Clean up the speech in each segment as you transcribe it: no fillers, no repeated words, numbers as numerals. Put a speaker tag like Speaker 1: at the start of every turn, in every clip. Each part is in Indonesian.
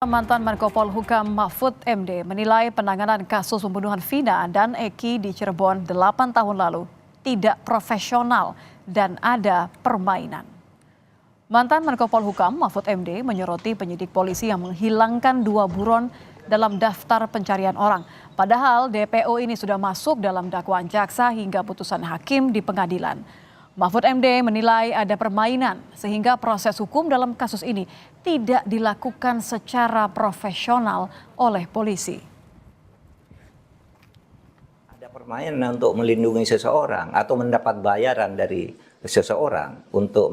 Speaker 1: Mantan Menko Polhukam Mahfud MD menilai penanganan kasus pembunuhan Vina dan Eki di Cirebon 8 tahun lalu tidak profesional dan ada permainan. Mantan Menko Polhukam Mahfud MD menyoroti penyidik polisi yang menghilangkan 2 buron dalam daftar pencarian orang. Padahal DPO ini sudah masuk dalam dakwaan jaksa hingga putusan hakim di pengadilan. Mahfud MD menilai ada permainan sehingga proses hukum dalam kasus ini tidak dilakukan secara profesional oleh polisi.
Speaker 2: Ada permainan untuk melindungi seseorang atau mendapat bayaran dari seseorang untuk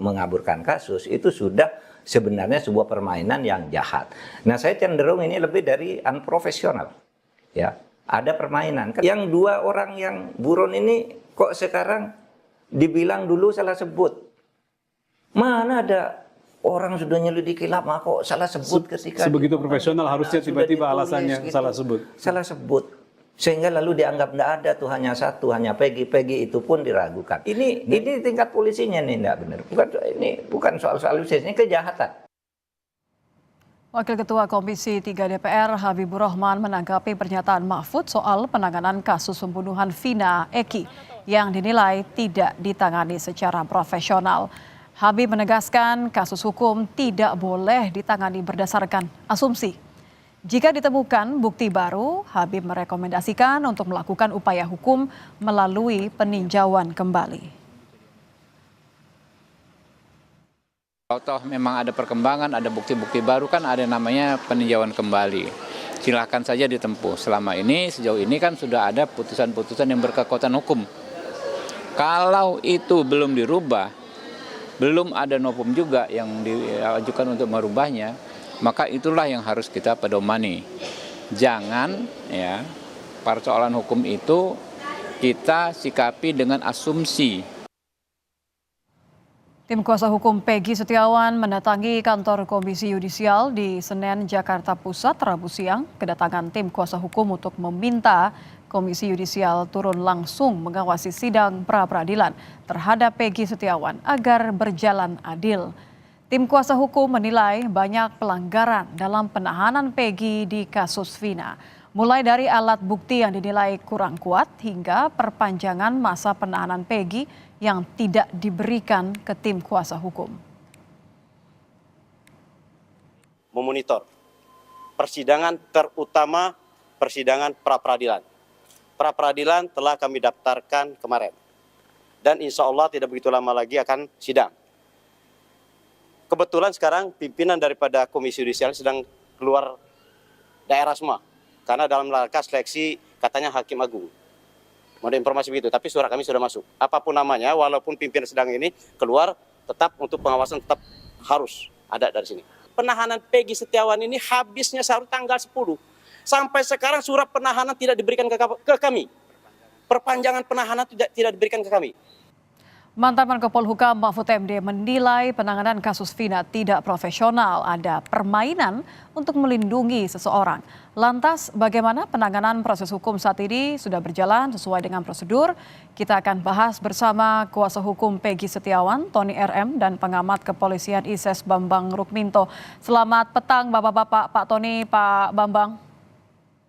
Speaker 2: mengaburkan kasus, itu sudah sebenarnya sebuah permainan yang jahat. Nah, saya cenderung ini lebih dari unprofesional. Ya, ada permainan. Yang 2 orang yang buron ini kok sekarang dibilang dulu salah sebut. Mana ada orang sudah nyelidiki lama kok salah sebut ketika
Speaker 3: sebegitu profesional harusnya tiba-tiba alasannya gitu, salah sebut
Speaker 2: sehingga lalu dianggap tidak ada tuh, hanya satu, hanya Peggy itu pun diragukan. Ini tingkat polisinya nih tidak benar. Bukan soal ini kejahatan.
Speaker 1: Wakil Ketua Komisi 3 DPR Habibur Rahman menanggapi pernyataan Mahfud soal penanganan kasus pembunuhan Vina Eki yang dinilai tidak ditangani secara profesional. Habib menegaskan kasus hukum tidak boleh ditangani berdasarkan asumsi. Jika ditemukan bukti baru, Habib merekomendasikan untuk melakukan upaya hukum melalui peninjauan kembali.
Speaker 4: Kalau toh memang ada perkembangan, ada bukti-bukti baru, kan ada namanya peninjauan kembali. Silahkan saja ditempuh. Selama ini, sejauh ini kan sudah ada putusan-putusan yang berkekuatan hukum. Kalau itu belum dirubah, belum ada novum juga yang diajukan untuk merubahnya, maka itulah yang harus kita pedomani. Jangan ya, persoalan hukum itu kita sikapi dengan asumsi.
Speaker 1: Tim kuasa hukum Peggy Setiawan mendatangi kantor Komisi Yudisial di Senen, Jakarta Pusat, Rabu siang. Kedatangan tim kuasa hukum untuk meminta Komisi Yudisial turun langsung mengawasi sidang pra-peradilan terhadap Peggy Setiawan agar berjalan adil. Tim kuasa hukum menilai banyak pelanggaran dalam penahanan Peggy di kasus Vina. Mulai dari alat bukti yang dinilai kurang kuat hingga perpanjangan masa penahanan Peggy yang tidak diberikan ke tim kuasa hukum.
Speaker 5: Memonitor persidangan, terutama persidangan pra-peradilan. Pra-peradilan telah kami daftarkan kemarin. Dan insya Allah tidak begitu lama lagi akan sidang. Kebetulan sekarang pimpinan daripada Komisi Yudisial sedang keluar daerah semua. Karena dalam rangka seleksi katanya Hakim Agung. Mau ada informasi begitu, tapi surat kami sudah masuk. Apapun namanya, walaupun pimpinan sedang ini keluar, tetap untuk pengawasan tetap harus ada dari sini. Penahanan Peggy Setiawan ini habisnya seharusnya tanggal 10. Sampai sekarang surat penahanan tidak diberikan ke kami. Perpanjangan penahanan tidak diberikan ke kami.
Speaker 1: Mantan Menko Polhukam Mahfud MD menilai penanganan kasus Vina tidak profesional, ada permainan untuk melindungi seseorang. Lantas bagaimana penanganan proses hukum saat ini sudah berjalan sesuai dengan prosedur? Kita akan bahas bersama kuasa hukum Peggy Setiawan, Tony RM, dan pengamat kepolisian ISES Bambang Rukminto. Selamat petang Bapak-Bapak, Pak Tony, Pak Bambang.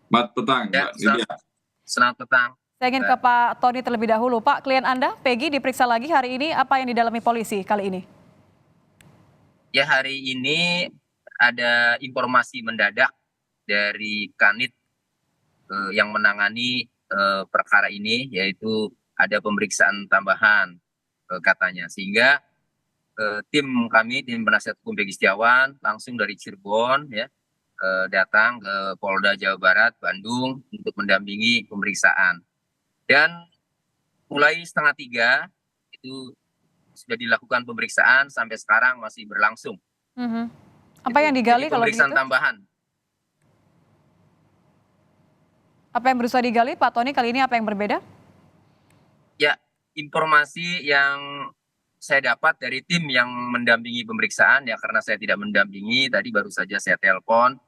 Speaker 6: Selamat petang, Mbak Lydia.
Speaker 7: Selamat petang.
Speaker 1: Saya ingin ke Pak Tony terlebih dahulu. Pak, klien Anda, Peggy, diperiksa lagi hari ini. Apa yang didalami polisi kali ini?
Speaker 7: Ya, hari ini ada informasi mendadak dari Kanit yang menangani perkara ini, yaitu ada pemeriksaan tambahan katanya. Sehingga tim kami, tim penasihat hukum Peggy Setiawan, langsung dari Cirebon ya datang ke Polda Jawa Barat, Bandung untuk mendampingi pemeriksaan. Dan mulai 2:30 itu sudah dilakukan pemeriksaan, sampai sekarang masih berlangsung.
Speaker 1: Apa yang digali kalau begitu?
Speaker 7: Pemeriksaan tambahan.
Speaker 1: Apa yang berusaha digali Pak Tony kali ini, apa yang berbeda?
Speaker 7: Ya, informasi yang saya dapat dari tim yang mendampingi pemeriksaan, ya karena saya tidak mendampingi, tadi baru saja saya telepon,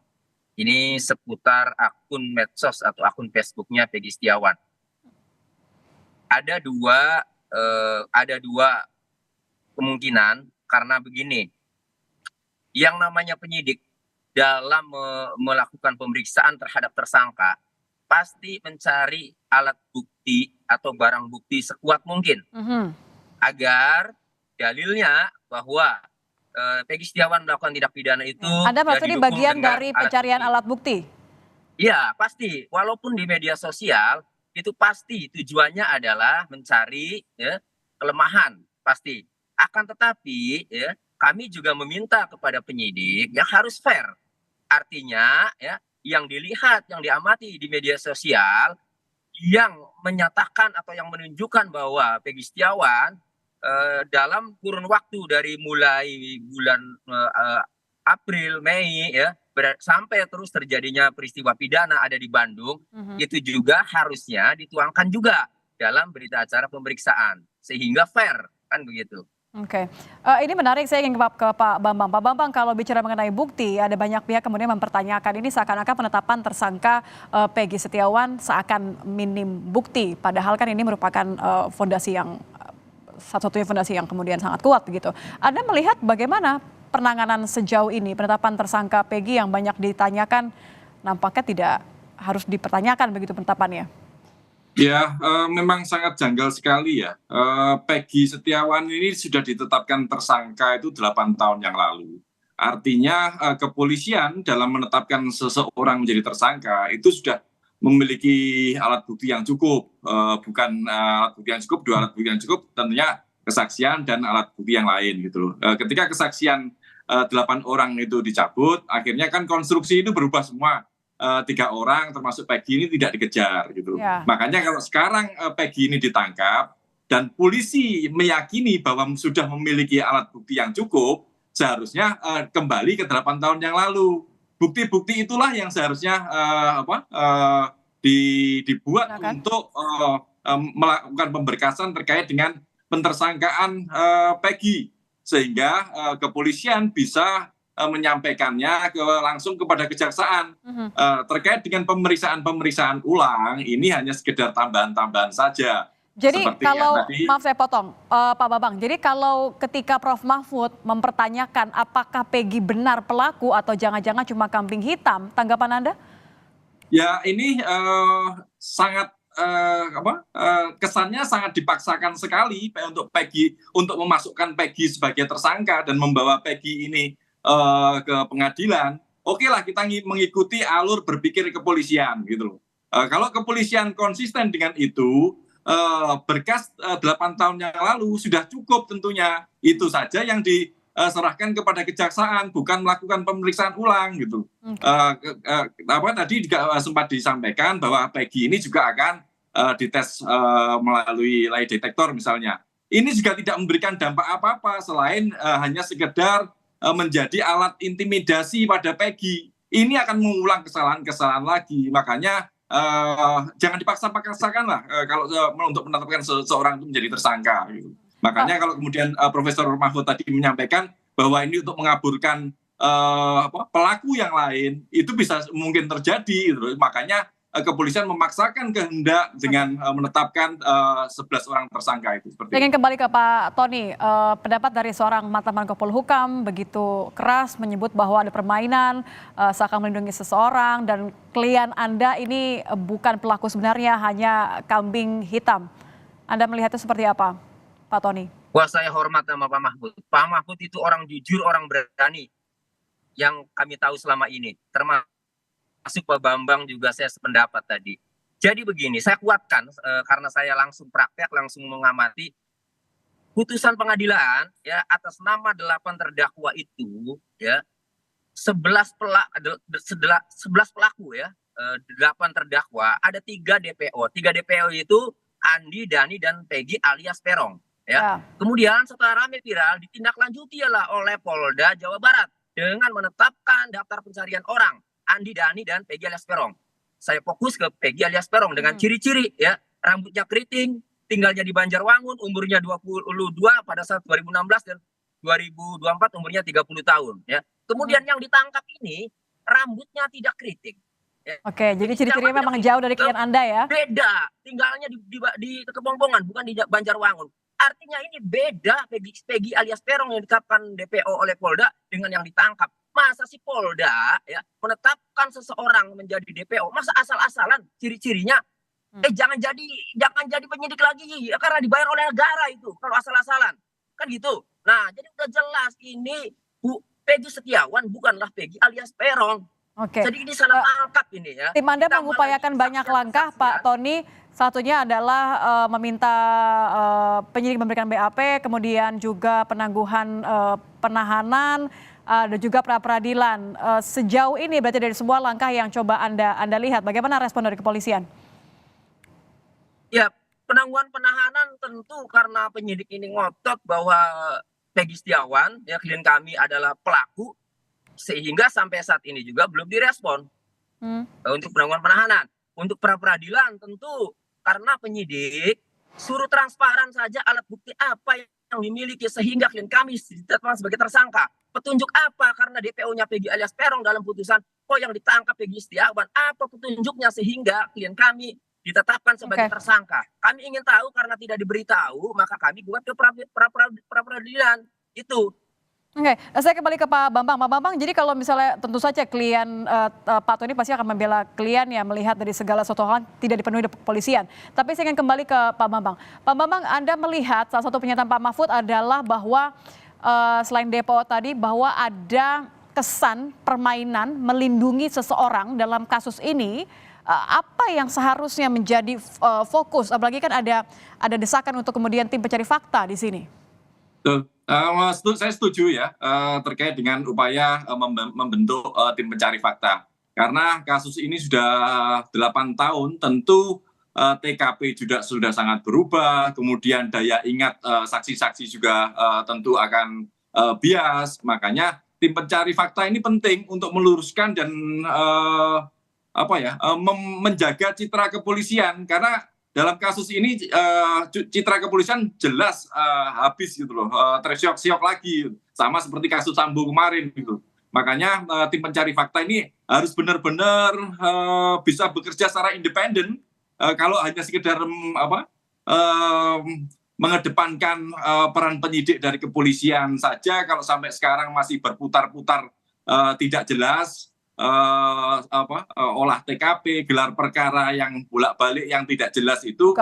Speaker 7: ini seputar akun medsos atau akun Facebooknya Peggy Setiawan. Ada dua kemungkinan, karena begini, yang namanya penyidik dalam melakukan pemeriksaan terhadap tersangka pasti mencari alat bukti atau barang bukti sekuat mungkin agar dalilnya bahwa Peggy Setiawan melakukan tindak pidana itu.
Speaker 1: Anda maksud ini
Speaker 7: didukung
Speaker 1: bagian
Speaker 7: dengan
Speaker 1: dari pencarian alat bukti?
Speaker 7: Iya, pasti. Walaupun di media sosial itu pasti tujuannya adalah mencari ya, kelemahan, pasti. Akan tetapi ya, kami juga meminta kepada penyidik yang harus fair. Artinya ya, yang dilihat, yang diamati di media sosial yang menyatakan atau yang menunjukkan bahwa Peggy Setiawan dalam kurun waktu dari mulai bulan April, Mei ya sampai terus terjadinya peristiwa pidana ada di Bandung, itu juga harusnya dituangkan juga dalam berita acara pemeriksaan sehingga fair, kan begitu.
Speaker 1: Oke, ini menarik, saya ingin ke Pak Bambang. Pak Bambang, kalau bicara mengenai bukti, ada banyak pihak kemudian mempertanyakan ini seakan-akan penetapan tersangka Peggy Setiawan seakan minim bukti, padahal kan ini merupakan fondasi yang satu-satunya fondasi yang kemudian sangat kuat begitu. Anda melihat bagaimana penanganan sejauh ini, penetapan tersangka Peggy yang banyak ditanyakan, nampaknya tidak harus dipertanyakan begitu penetapannya?
Speaker 6: Ya, memang sangat janggal sekali ya. Peggy Setiawan ini sudah ditetapkan tersangka itu 8 tahun yang lalu. Artinya kepolisian dalam menetapkan seseorang menjadi tersangka itu sudah memiliki alat bukti yang cukup. Bukan alat bukti yang cukup, 2 alat bukti yang cukup, tentunya kesaksian dan alat bukti yang lain gitu loh. Ketika kesaksian 8 orang itu dicabut, akhirnya kan konstruksi itu berubah semua. 3 orang termasuk Peggy ini tidak dikejar gitu. Makanya kalau sekarang Peggy ini ditangkap dan polisi meyakini bahwa sudah memiliki alat bukti yang cukup, seharusnya kembali ke 8 tahun yang lalu. Bukti-bukti itulah yang seharusnya dibuat untuk melakukan pemberkasan terkait dengan pentersangkaan Peggy, sehingga kepolisian bisa menyampaikannya langsung kepada kejaksaan. Terkait dengan pemeriksaan ulang, ini hanya sekedar tambahan-tambahan saja.
Speaker 1: Jadi kalau, maaf saya potong, Pak Bambang, jadi kalau ketika Prof Mahfud mempertanyakan apakah Peggy benar pelaku atau jangan-jangan cuma kambing hitam, tanggapan Anda?
Speaker 6: Ya ini sangat kesannya sangat dipaksakan sekali untuk Peggy, untuk memasukkan Peggy sebagai tersangka dan membawa Peggy ini ke pengadilan. Oke lah, kita mengikuti alur berpikir kepolisian gitu loh. Kalau kepolisian konsisten dengan itu, berkas 8 tahun yang lalu sudah cukup tentunya. Itu saja yang diserahkan kepada kejaksaan, bukan melakukan pemeriksaan ulang gitu. Tadi juga sempat disampaikan bahwa Peggy ini juga akan dites melalui lie detector misalnya. Ini juga tidak memberikan dampak apa-apa selain hanya sekedar menjadi alat intimidasi pada Peggy. Ini akan mengulang kesalahan-kesalahan lagi. Makanya jangan dipaksa-paksakan lah kalau untuk menetapkan seseorang itu menjadi tersangka. Gitu. Makanya kalau kemudian Profesor Mahfud tadi menyampaikan bahwa ini untuk mengaburkan pelaku yang lain, itu bisa mungkin terjadi. Gitu. Makanya kepolisian memaksakan kehendak dengan menetapkan 11 orang tersangka itu. Saya
Speaker 1: ingin kembali ke Pak Tony, pendapat dari seorang mantan Menko Polhukam begitu keras menyebut bahwa ada permainan seakan melindungi seseorang dan klien Anda ini bukan pelaku sebenarnya, hanya kambing hitam. Anda melihatnya seperti apa, Pak Tony?
Speaker 7: Wah, saya hormat sama Pak Mahfud. Pak Mahfud itu orang jujur, orang berani yang kami tahu selama ini, termasuk Pak Bambang juga saya sependapat tadi. Jadi begini, saya kuatkan karena saya langsung praktek, langsung mengamati putusan pengadilan ya atas nama 8 terdakwa itu ya 11 pelaku ya 8 terdakwa, ada 3 DPO. 3 DPO itu Andi, Dani dan Peggy alias Peron ya. Kemudian setelah rame viral ditindaklanjuti oleh Polda Jawa Barat dengan menetapkan daftar pencarian orang Andi, Dani, dan Peggy alias Peron. Saya fokus ke Peggy alias Peron dengan ciri-ciri ya, rambutnya keriting, tinggalnya di Banjarwangun, umurnya 22 pada saat 2016 dan 2024 umurnya 30 tahun ya. Kemudian yang ditangkap ini rambutnya tidak keriting. Ya.
Speaker 1: Oke, jadi ciri-cirinya memang jauh dari klien Anda ya?
Speaker 7: Beda, tinggalnya di Kebombongan, bukan di Banjarwangun. Artinya ini beda Peggy alias Peron yang ditetapkan DPO oleh Polda dengan yang ditangkap. Masa si Polda ya menetapkan seseorang menjadi DPO, masa asal-asalan ciri-cirinya jangan jadi penyidik lagi ya, karena dibayar oleh negara itu kalau asal-asalan. Kan gitu. Nah, jadi udah jelas ini Bu Peggy Setiawan bukanlah Peggy alias Peron.
Speaker 1: Oke.
Speaker 7: Jadi ini salah tangkap ini ya.
Speaker 1: Tim Anda
Speaker 7: Ditambah
Speaker 1: mengupayakan
Speaker 7: lagi
Speaker 1: banyak langkah, Pak Tony. Satunya adalah meminta penyidik memberikan BAP, kemudian juga penangguhan penahanan, dan juga pra-peradilan. Sejauh ini berarti dari semua langkah yang coba Anda lihat, bagaimana respon dari kepolisian?
Speaker 7: Ya, penangguhan penahanan tentu karena penyidik ini ngotot bahwa Peggy Setiawan, ya klien kami adalah pelaku, sehingga sampai saat ini juga belum direspon untuk penangguhan penahanan. Untuk pra-peradilan tentu karena penyidik suruh transparan saja alat bukti apa yang dimiliki sehingga klien kami ditetapkan sebagai tersangka. Petunjuk apa karena DPO-nya Peggy alias Peron dalam putusan, yang ditangkap Peggy Setiawan, apa petunjuknya sehingga klien kami ditetapkan sebagai tersangka. Kami ingin tahu karena tidak diberitahu, maka kami buat ke pra-peradilan. Itu.
Speaker 1: Oke, saya kembali ke Pak Bambang. Pak Bambang, jadi kalau misalnya tentu saja klien Pak Tony pasti akan membela klien ya, melihat dari segala sesuatu hal tidak dipenuhi oleh kepolisian. Tapi saya ingin kembali ke Pak Bambang. Pak Bambang, Anda melihat salah satu pernyataan Pak Mahfud adalah bahwa selain DPO tadi, bahwa ada kesan permainan melindungi seseorang dalam kasus ini. Apa yang seharusnya menjadi fokus, apalagi kan ada desakan untuk kemudian tim pencari fakta di sini.
Speaker 6: Saya setuju ya terkait dengan upaya membentuk tim pencari fakta. Karena kasus ini sudah 8 tahun, tentu TKP juga sudah sangat berubah, kemudian daya ingat saksi-saksi juga tentu akan bias. Makanya tim pencari fakta ini penting untuk meluruskan dan menjaga citra kepolisian, karena dalam kasus ini citra kepolisian jelas habis gitu loh, tersiok-siok lagi sama seperti kasus Sambo kemarin gitu. Makanya tim pencari fakta ini harus benar-benar bisa bekerja secara independen. Kalau hanya sekedar mengedepankan peran penyidik dari kepolisian saja, kalau sampai sekarang masih berputar-putar tidak jelas, olah TKP, gelar perkara yang bolak-balik yang tidak jelas itu,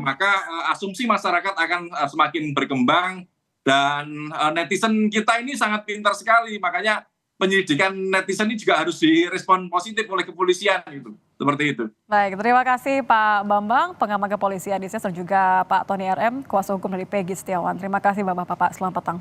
Speaker 6: maka asumsi masyarakat akan semakin berkembang, dan netizen kita ini sangat pintar sekali, makanya penyelidikan netizen ini juga harus direspon positif oleh kepolisian gitu. Seperti itu.
Speaker 1: Baik, terima kasih Pak Bambang, pengamat kepolisian di dan juga Pak Tony RM, kuasa hukum dari Peggy Setiawan. Terima kasih Bapak-Bapak, selamat petang.